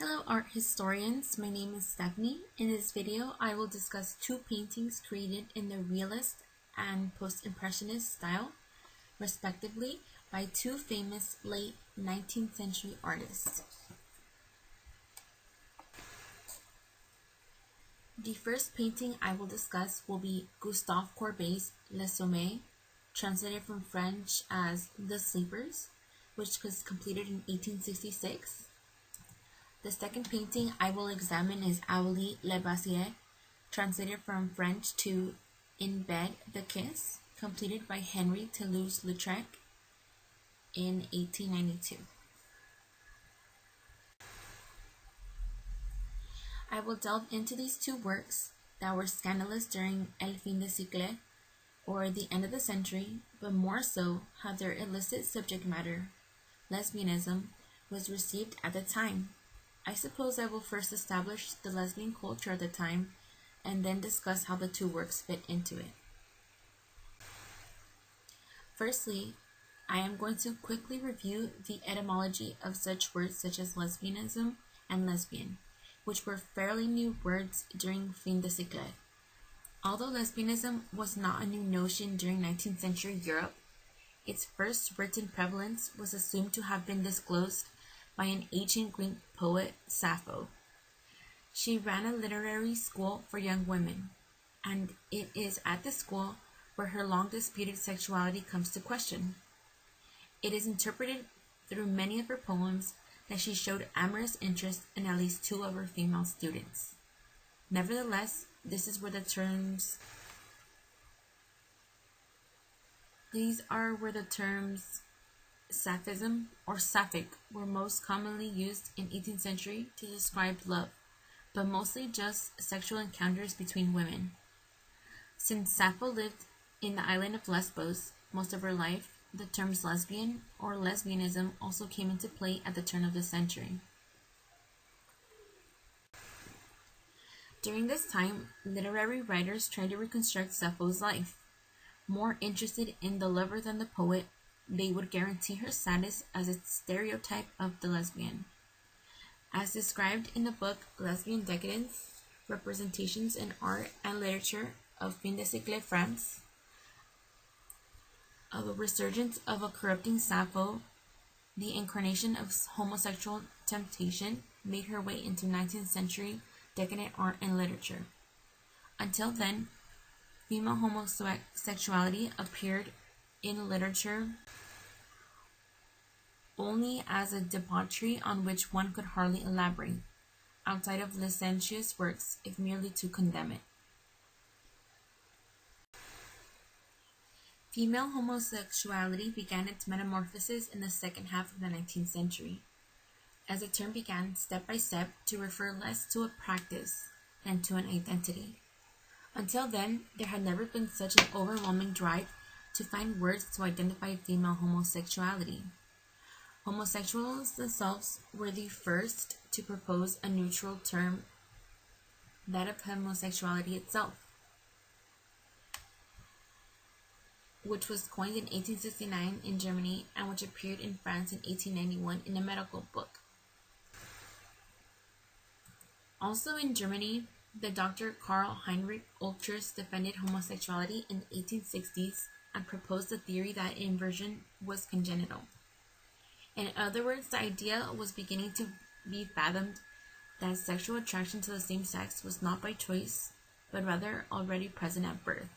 Hello art historians, my name is Stephanie. In this video I will discuss two paintings created in the Realist and Post-Impressionist style, respectively, by two famous late 19th century artists. The first painting I will discuss will be Gustave Courbet's Les Sommeils, translated from French as The Sleepers, which was completed in 1866. The second painting I will examine is Aurélie Le Baiser, translated from French to In Bed, the Kiss, completed by Henri Toulouse-Lautrec in 1892. I will delve into these two works that were scandalous during El Fin-de-Siècle, or the end of the century, but more so how their illicit subject matter, lesbianism, was received at the time. I suppose I will first establish the lesbian culture at the time and then discuss how the two works fit into it. Firstly, I am going to quickly review the etymology of such words such as lesbianism and lesbian, which were fairly new words during Fin-de-Siècle. Although lesbianism was not a new notion during 19th century Europe, its first written prevalence was assumed to have been disclosed by an ancient Greek poet, Sappho. She ran a literary school for young women, and it is at this school where her long-disputed sexuality comes to question. It is interpreted through many of her poems that she showed amorous interest in at least two of her female students. Nevertheless, these are where the terms Sapphism or Sapphic were most commonly used in 18th century to describe love, but mostly just sexual encounters between women. Since Sappho lived in the island of Lesbos most of her life, the terms lesbian or lesbianism also came into play at the turn of the century. During this time, literary writers tried to reconstruct Sappho's life. More interested in the lover than the poet, they would guarantee her status as a stereotype of the lesbian. As described in the book Lesbian Decadence, Representations in Art and Literature of Fin-de-Siècle France, of a resurgence of a corrupting Sappho, the incarnation of homosexual temptation made her way into 19th century decadent art and literature. Until then, female homosexuality appeared in literature only as a debauchery on which one could hardly elaborate, outside of licentious works, if merely to condemn it. Female homosexuality began its metamorphosis in the second half of the 19th century, as the term began step by step to refer less to a practice than to an identity. Until then, there had never been such an overwhelming drive to find words to identify female homosexuality. Homosexuals themselves were the first to propose a neutral term, that of homosexuality itself, which was coined in 1869 in Germany and which appeared in France in 1891 in a medical book. Also in Germany, the Dr. Karl Heinrich Ulrich defended homosexuality in the 1860s and proposed the theory that inversion was congenital. In other words, the idea was beginning to be fathomed that sexual attraction to the same sex was not by choice, but rather already present at birth.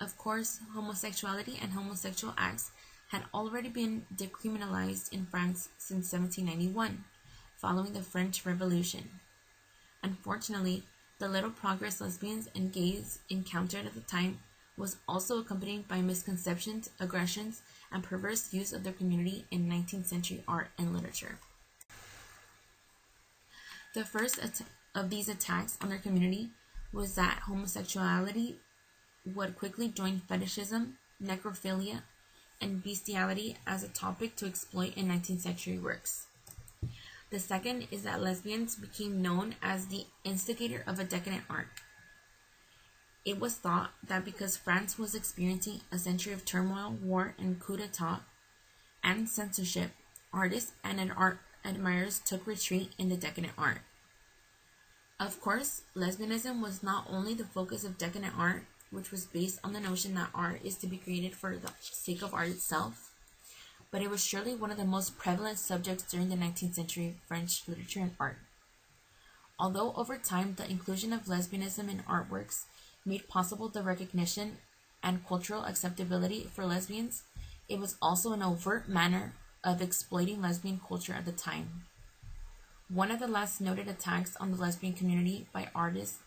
Of course, homosexuality and homosexual acts had already been decriminalized in France since 1791, following the French Revolution. Unfortunately, the little progress lesbians and gays encountered at the time was also accompanied by misconceptions, aggressions, and perverse use of their community in 19th century art and literature. The first of these attacks on their community was that homosexuality would quickly join fetishism, necrophilia, and bestiality as a topic to exploit in 19th century works. The second is that lesbians became known as the instigator of a decadent art. It was thought that because France was experiencing a century of turmoil, war, and coup d'etat, and censorship, artists and admirers took retreat in the decadent art. Of course, lesbianism was not only the focus of decadent art, which was based on the notion that art is to be created for the sake of art itself, but it was surely one of the most prevalent subjects during the 19th century French literature and art. Although over time the inclusion of lesbianism in artworks made possible the recognition and cultural acceptability for lesbians, it was also an overt manner of exploiting lesbian culture at the time. One of the last noted attacks on the lesbian community by artists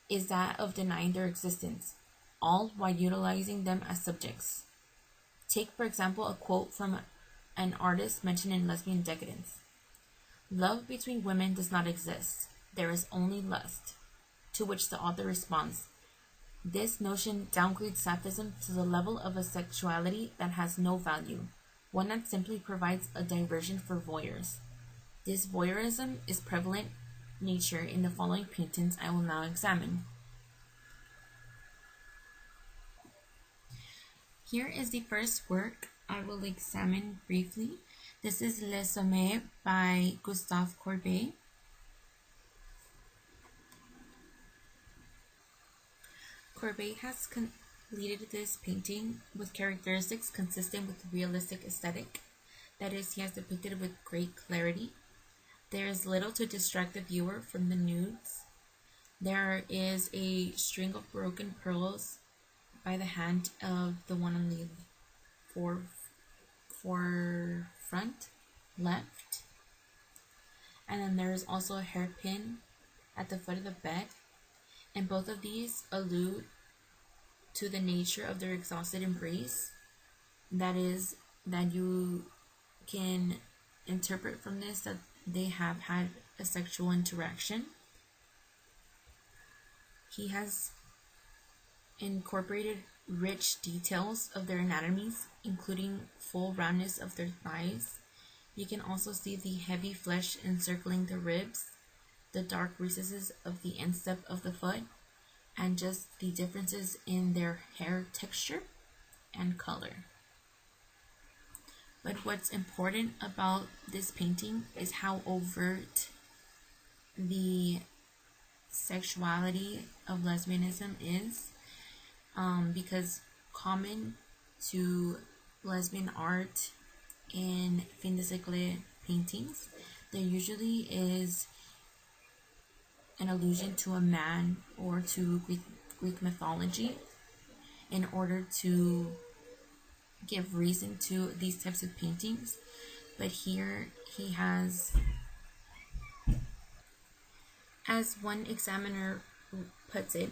is that of denying their existence, all while utilizing them as subjects. Take, for example, a quote from an artist mentioned in Lesbian Decadence. "Love between women does not exist. There is only lust." To which the author responds, "This notion downgrades Sapphism to the level of a sexuality that has no value, one that simply provides a diversion for voyeurs. This voyeurism is prevalent nature in the following paintings I will now examine." Here is the first work I will examine briefly. This is Les Sommets by Gustave Courbet. Courbet has completed this painting with characteristics consistent with realistic aesthetic. That is, he has depicted with great clarity. There is little to distract the viewer from the nudes. There is a string of broken pearls by the hand of the one on the forefront left. And then there is also a hairpin at the foot of the bed. And both of these allude to the nature of their exhausted embrace. That is, that you can interpret from this that they have had a sexual interaction. He has incorporated rich details of their anatomies, including full roundness of their thighs. You can also see the heavy flesh encircling the ribs, the dark recesses of the instep of the foot, and just the differences in their hair texture and color. But what's important about this painting is how overt the sexuality of lesbianism is, because common to lesbian art in Fin-de-Siecle paintings, there usually is an allusion to a man or to Greek mythology in order to give reason to these types of paintings. But here he has, as one examiner puts it,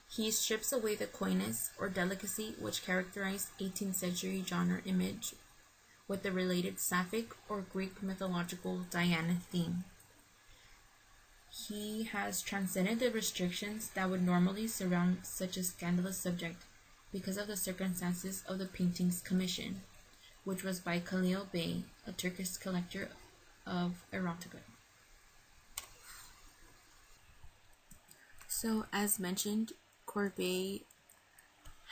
he strips away the coyness or delicacy which characterized 18th century genre image with the related Sapphic or Greek mythological Diana theme. He has transcended the restrictions that would normally surround such a scandalous subject because of the circumstances of the painting's commission, which was by Khalil Bey, a Turkish collector of erotica. So, as mentioned, Courbet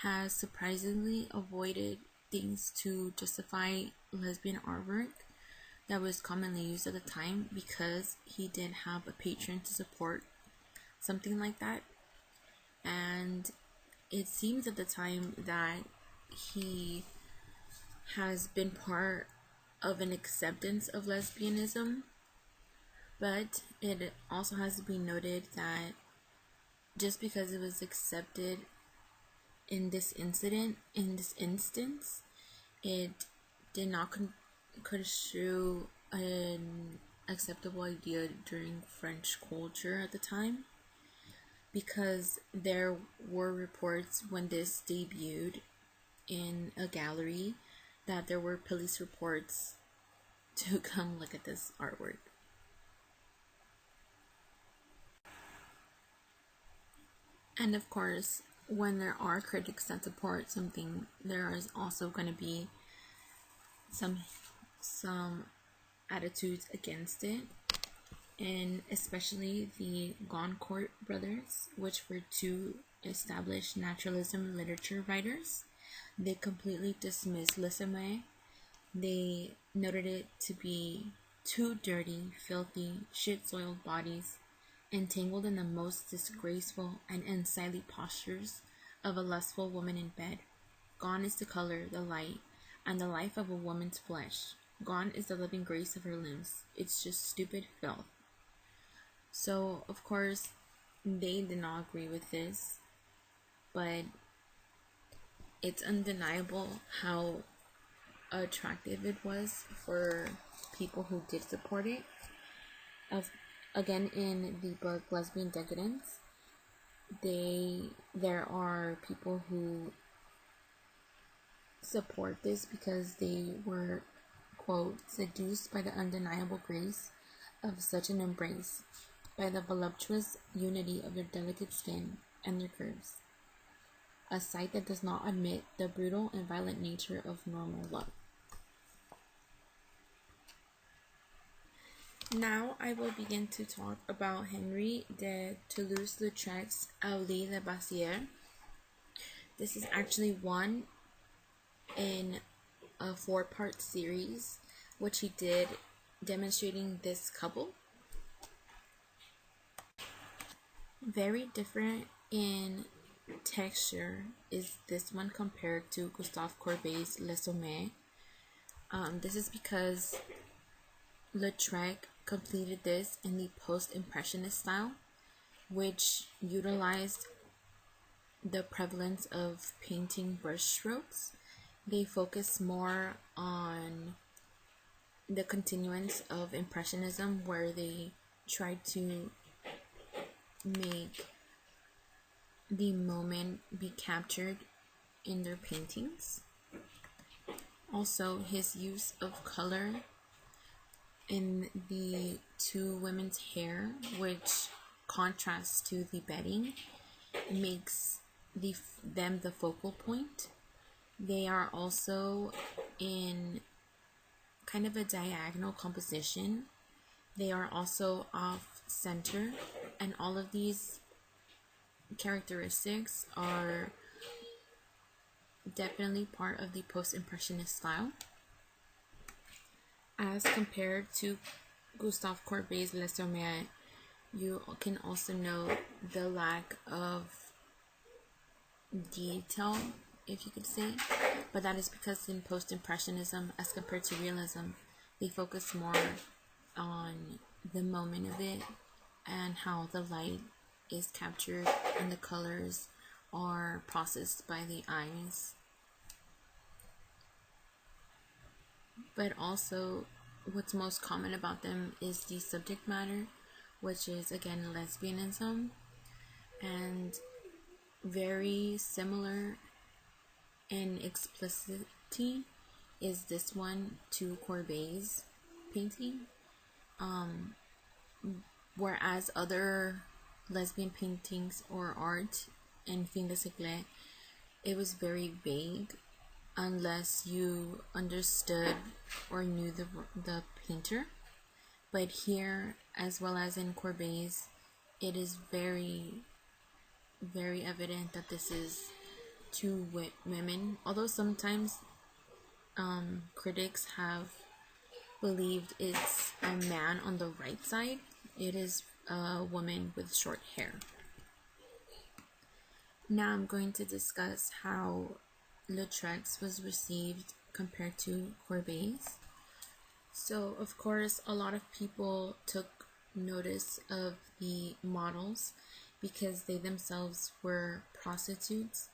has surprisingly avoided things to justify lesbian artwork that was commonly used at the time, because he did have a patron to support something like that. And it seems at the time that he has been part of an acceptance of lesbianism, but it also has to be noted that just because it was accepted in this instance, it did not construe an acceptable idea during French culture at the time, because there were reports when this debuted in a gallery that there were police reports to come look at this artwork. And of course, when there are critics that support something, there is also going to be some attitudes against it, and especially the Goncourt brothers, which were two established naturalism literature writers. They completely dismissed Les Sommets. They noted it to be Two dirty, filthy, shit-soiled bodies, entangled in the most disgraceful and unsightly postures of a lustful woman in bed. Gone is the color, the light, and the life of a woman's flesh. Gone is the living grace of her limbs. It's just stupid filth. So, of course, they did not agree with this, but it's undeniable how attractive it was for people who did support it. Again, in the book Lesbian Decadence, there are people who support this because they were, quote, seduced by the undeniable grace of such an embrace, by the voluptuous unity of their delicate skin and their curves, a sight that does not admit the brutal and violent nature of normal love. Now I will begin to talk about Henri de Toulouse-Lautrec's Aulie de Baiser. This is actually one in a 4-part series which he did demonstrating this couple. Very different in texture is this one compared to Gustave Courbet's Les Hommes. This is because Lautrec completed this in the Post-Impressionist style, which utilized the prevalence of painting brushstrokes. They focus more on the continuance of Impressionism, where they tried to make the moment be captured in their paintings. Also, his use of color in the two women's hair, which contrasts to the bedding, makes them the focal point. They are also in kind of a diagonal composition. They are also off center, and all of these characteristics are definitely part of the post-impressionist style. As compared to Gustave Courbet's Les Hommes, you can also note the lack of detail, if you could say, but that is because in post-impressionism, as compared to realism, they focus more on the moment of it and how the light is captured and the colors are processed by the eyes. But also, what's most common about them is the subject matter, which is again lesbianism, and very similar in explicitity is this one to Courbet's painting. Whereas other lesbian paintings or art in Fin-de-Siecle, it was very vague unless you understood or knew the painter. But here, as well as in Courbet's, it is very, very evident that this is two women. Although sometimes critics have believed it's a man on the right side, it is a woman with short hair. Now I'm going to discuss how Lautrec's was received compared to Courbet's. So, of course, a lot of people took notice of the models because they themselves were prostitutes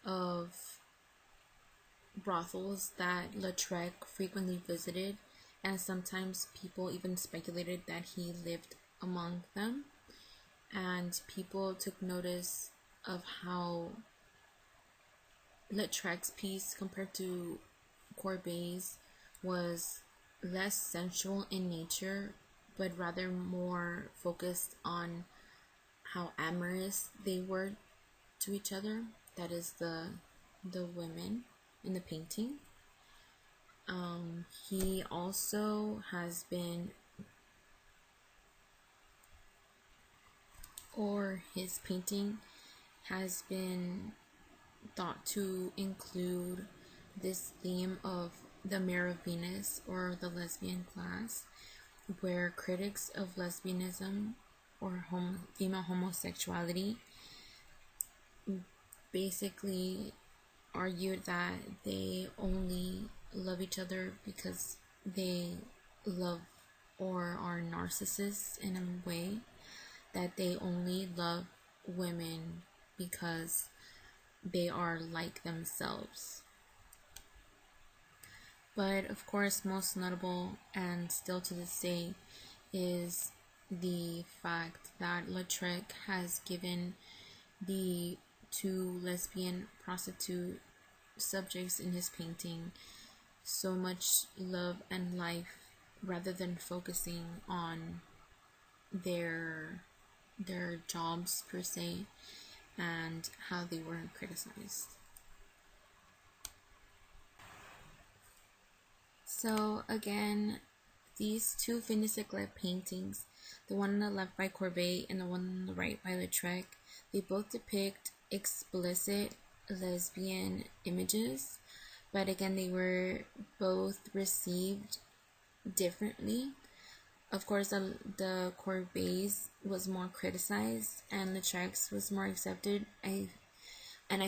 of brothels that Lautrec frequently visited, and sometimes people even speculated that he lived among them. And people took notice of how Lautrec's piece compared to Courbet's was less sensual in nature, but rather more focused on how amorous they were to each other. That is the women in the painting. He also has been, or his painting has been thought to include this theme of the Mirror of Venus, or the lesbian class, where critics of lesbianism or female homosexuality basically argued that they only love each other because they love or are narcissists in a way, that they only love women because they are like themselves. But of course, most notable and still to this day is the fact that Lautrec has given the two lesbian prostitute subjects in his painting so much love and life, rather than focusing on their jobs per se and how they weren't criticized. So again, these two Fin-de-Siecle paintings, the one on the left by Courbet and the one on the right by Lautrec, they both depict explicit lesbian images, but again, they were both received differently. Of course, the Courbet's was more criticized and Lautrec's was more accepted. I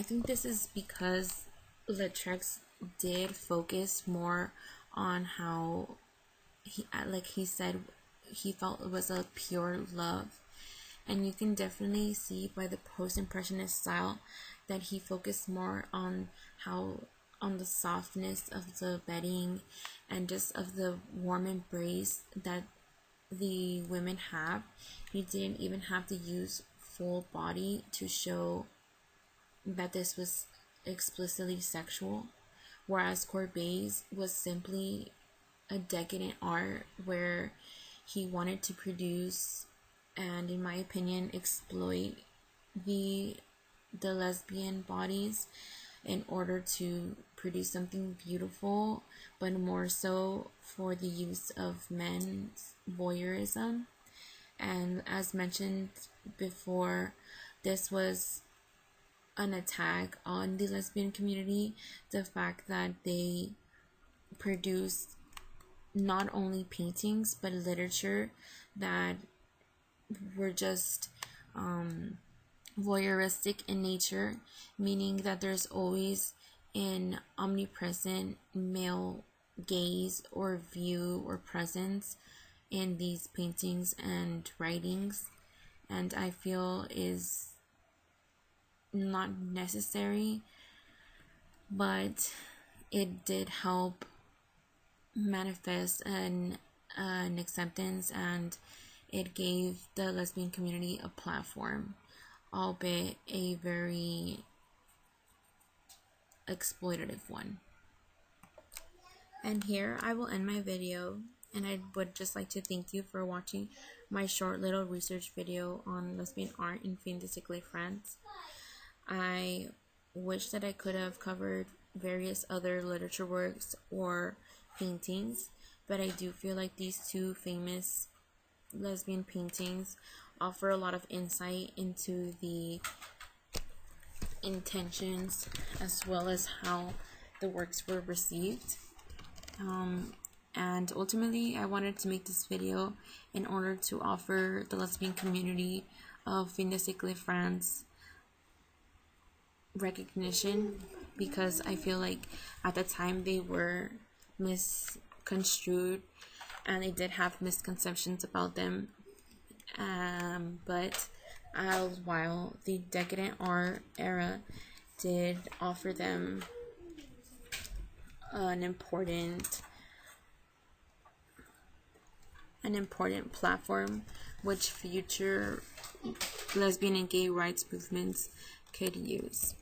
think this is because Lautrec's did focus more on how he said he felt it was a pure love, and you can definitely see by the post-impressionist style that he focused more on the softness of the bedding and just of the warm embrace that the women have. He didn't even have to use full body to show that this was explicitly sexual, whereas Courbet's was simply a decadent art where he wanted to produce and, in my opinion, exploit the lesbian bodies in order to produce something beautiful, but more so for the use of men's voyeurism. And as mentioned before, this was an attack on the lesbian community, the fact that they produced not only paintings but literature that were just voyeuristic in nature, meaning that there's always an omnipresent male gaze or view or presence in these paintings and writings, and I feel is not necessary, but it did help manifest an acceptance, and it gave the lesbian community a platform, albeit a very exploitative one. And here I will end my video, and I would just like to thank you for watching my short little research video on lesbian art in Fin-de-Siecle, France. I wish that I could have covered various other literature works or paintings, but I do feel like these two famous lesbian paintings offer a lot of insight into the intentions as well as how the works were received. And ultimately, I wanted to make this video in order to offer the lesbian community of Fin-de-Siecle, France recognition, because I feel like at the time they were misconstrued and they did have misconceptions about them, but while the decadent art era did offer them an important platform which future lesbian and gay rights movements could use.